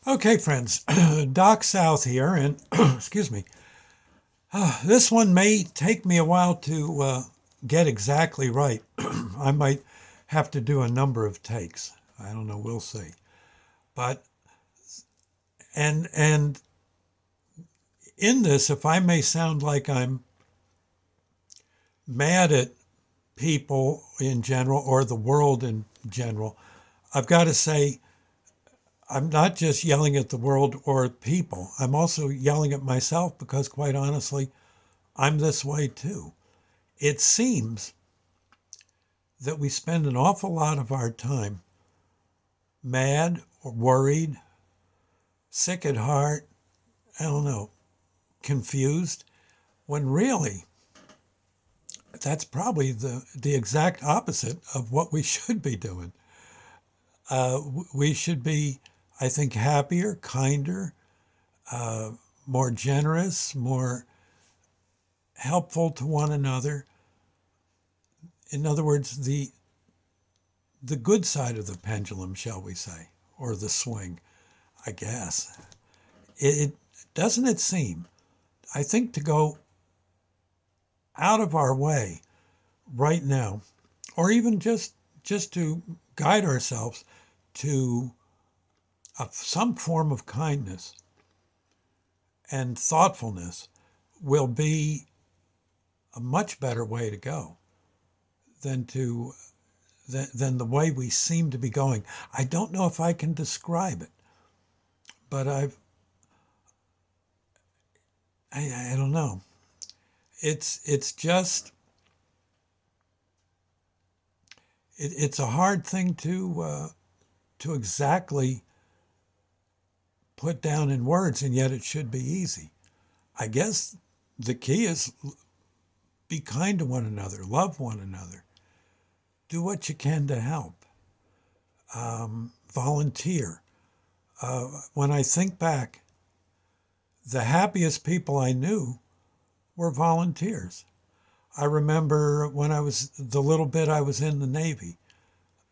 Okay, friends, Doc South here, and excuse me. This one may take me a while to get exactly right. I might have to do a number of takes. I don't know. We'll see. But and in this, if I may sound like I'm mad at people in general or the world in general, I've got to say I'm not just yelling at the world or people. I'm also yelling at myself because, quite honestly, I'm this way too. It seems that we spend an awful lot of our time mad or worried, sick at heart, I don't know, confused, when really that's probably the exact opposite of what we should be doing. We should be, I think, happier, kinder, more generous, more helpful to one another. In other words, the good side of the pendulum, shall we say, or the swing, I guess. It doesn't it seem, I think, to go out of our way right now, or even just to guide ourselves to some form of kindness and thoughtfulness will be a much better way to go than to than the way we seem to be going. I don't know if I can describe it, but I don't know. It's just it's a hard thing to exactly put down in words, and yet it should be easy. I guess the key is be kind to one another, love one another, do what you can to help, volunteer. When I think back, the happiest people I knew were volunteers. I remember when I was the little bit I was in the Navy,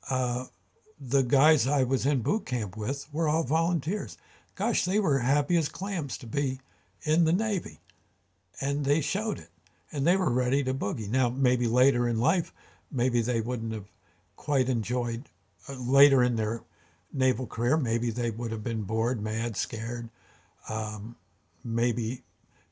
the guys I was in boot camp with were all volunteers. Gosh, they were happy as clams to be in the Navy, and they showed it, and they were ready to boogie. Now, maybe later in life, maybe they wouldn't have quite enjoyed, later in their naval career, maybe they would have been bored, mad, scared, maybe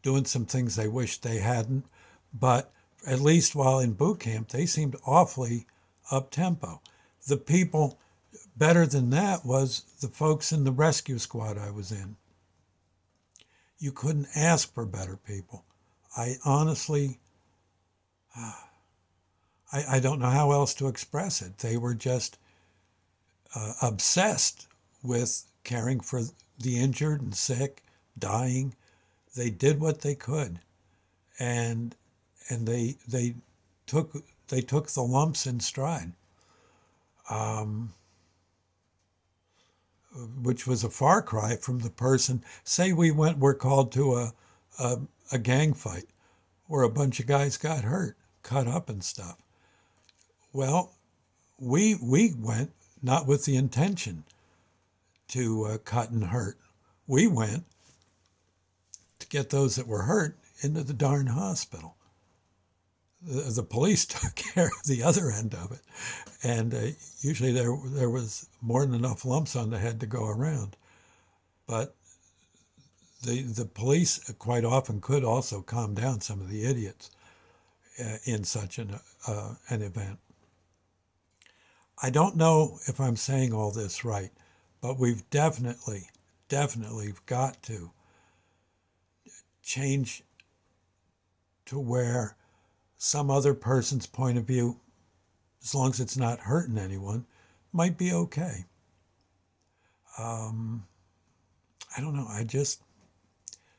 doing some things they wished they hadn't. But at least while in boot camp, they seemed awfully up tempo. The people better than that was the folks in the rescue squad I was in. You couldn't ask for better people. I honestly, I don't know how else to express it. They were just obsessed with caring for the injured and sick, dying. They did what they could, and and took they took the lumps in stride, which was a far cry from the person. Say we're called to a a gang fight where a bunch of guys got hurt, cut up and stuff. Well, we went not with the intention to cut and hurt. We went to get those that were hurt into the darn hospital. The police took care of the other end of it, and usually there was more than enough lumps on the head to go around. But the police quite often could also calm down some of the idiots in such an event. I don't know if I'm saying all this right, but we've definitely got to change to where some other person's point of view, as long as it's not hurting anyone, might be okay. Um, I don't know. I just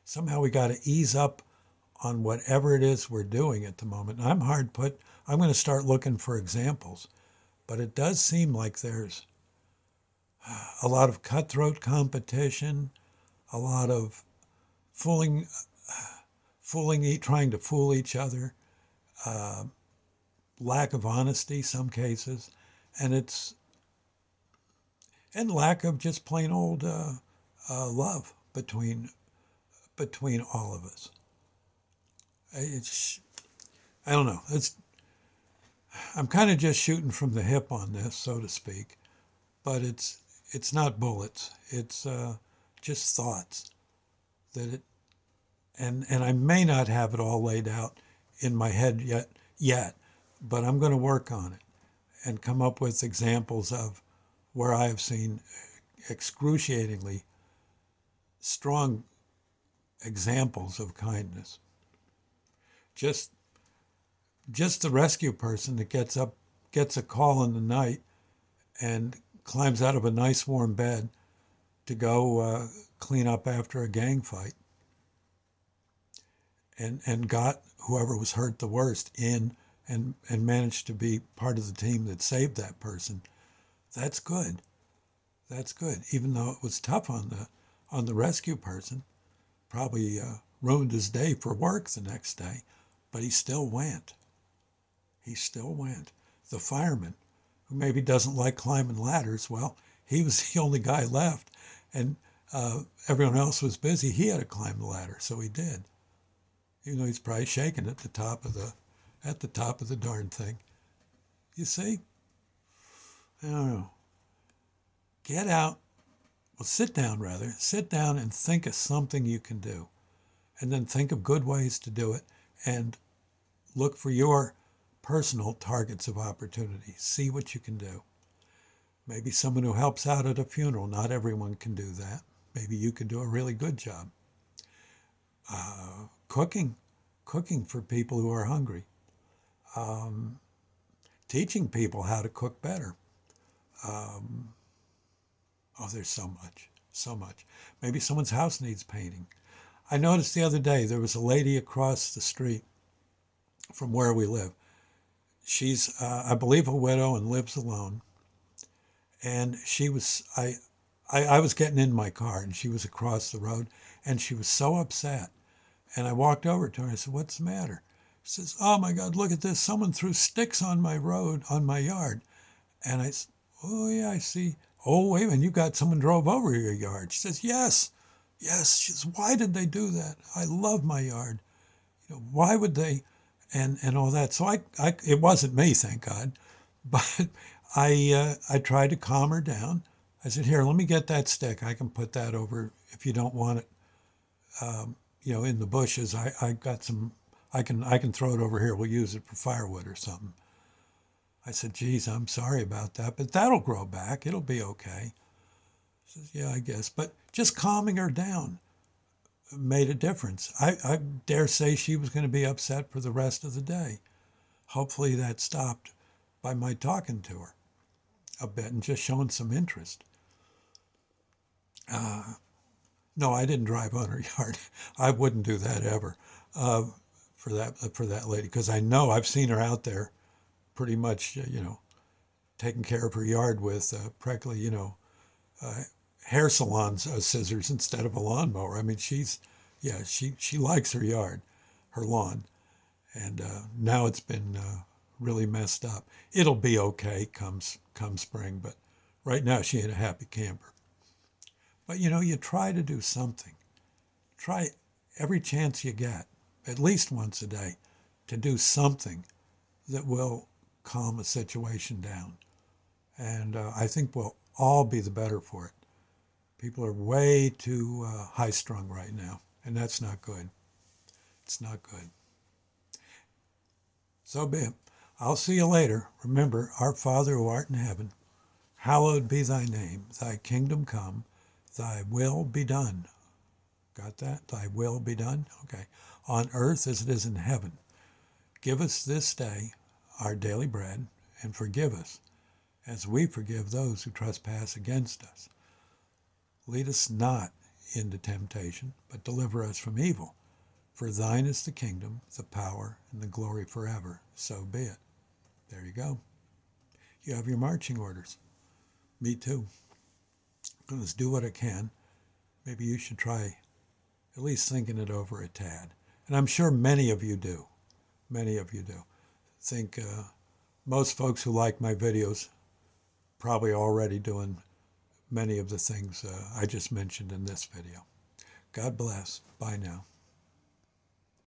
somehow we got to ease up on whatever it is we're doing at the moment. I'm hard put. I'm going to start looking for examples, but it does seem like there's a lot of cutthroat competition, a lot of fooling, trying to fool each other, uh, lack of honesty, some cases, and it's and lack of just plain old love between all of us. It's, I don't know. I'm kind of just shooting from the hip on this, so to speak, but it's not bullets. It's just thoughts that it and I may not have it all laid out in my head yet, but I'm going to work on it and come up with examples of where I have seen excruciatingly strong examples of kindness. Just just the rescue person that gets a call in the night and climbs out of a nice warm bed to go clean up after a gang fight and got whoever was hurt the worst in and managed to be part of the team that saved that person. That's good. That's good. Even though it was tough on the rescue person, probably ruined his day for work the next day, but he still went. He still went. The fireman, who maybe doesn't like climbing ladders, well, he was the only guy left, and everyone else was busy. He had to climb the ladder, so he did. Even though he's probably shaking at the top of the darn thing. You see? I don't know. Get out. Well, sit down rather. Sit down and think of something you can do, and then think of good ways to do it, and look for your personal targets of opportunity. See what you can do. Maybe someone who helps out at a funeral. Not everyone can do that. Maybe you could do a really good job. Cooking for people who are hungry. Teaching people how to cook better. Oh, there's so much, so much. Maybe someone's house needs painting. I noticed the other day there was a lady across the street from where we live. She's, I believe, a widow and lives alone. And she was, I was getting in my car and she was across the road and she was so upset. And I walked over to her and I said, "What's the matter?" She says, "Oh my God, look at this. Someone threw sticks on my road, on my yard." And I said, "Oh yeah, I see. Oh, wait a minute, you got someone drove over your yard." She says, "Yes, yes." She says, "Why did they do that? I love my yard. Why would they?" And all that. So it wasn't me, thank God. But I tried to calm her down. I said, "Here, let me get that stick. I can put that over if you don't want it, in the bushes. I got some. I can throw it over here. We'll use it for firewood or something." I said, "Geez, I'm sorry about that, but that'll grow back. It'll be okay." She says, "Yeah, I guess." But just calming her down made a difference. I dare say she was going to be upset for the rest of the day. Hopefully that stopped by my talking to her a bit and just showing some interest. No, I didn't drive on her yard. I wouldn't do that ever for that lady because I know I've seen her out there pretty much, taking care of her yard with practically, uh, hair salon scissors instead of a lawnmower. I mean, yeah, she likes her yard, her lawn, and now it's been really messed up. It'll be okay come spring, but right now she ain't a happy camper. But you try to do something. Try every chance you get, at least once a day, to do something that will calm a situation down. And I think we'll all be the better for it. People are way too high strung right now, and that's not good. It's not good. So be it. I'll see you later. Remember, our Father who art in heaven, hallowed be thy name. Thy kingdom come, thy will be done. Got that? Thy will be done? Okay. On earth as it is in heaven. Give us this day our daily bread, and forgive us as we forgive those who trespass against us. Lead us not into temptation, but deliver us from evil. For thine is the kingdom, the power, and the glory forever. So be it. There you go. You have your marching orders. Me too. I'm going to do what I can. Maybe you should try at least thinking it over a tad. And I'm sure many of you do. Many of you do. Think most folks who like my videos probably already doing many of the things I just mentioned in this video. God bless. Bye now.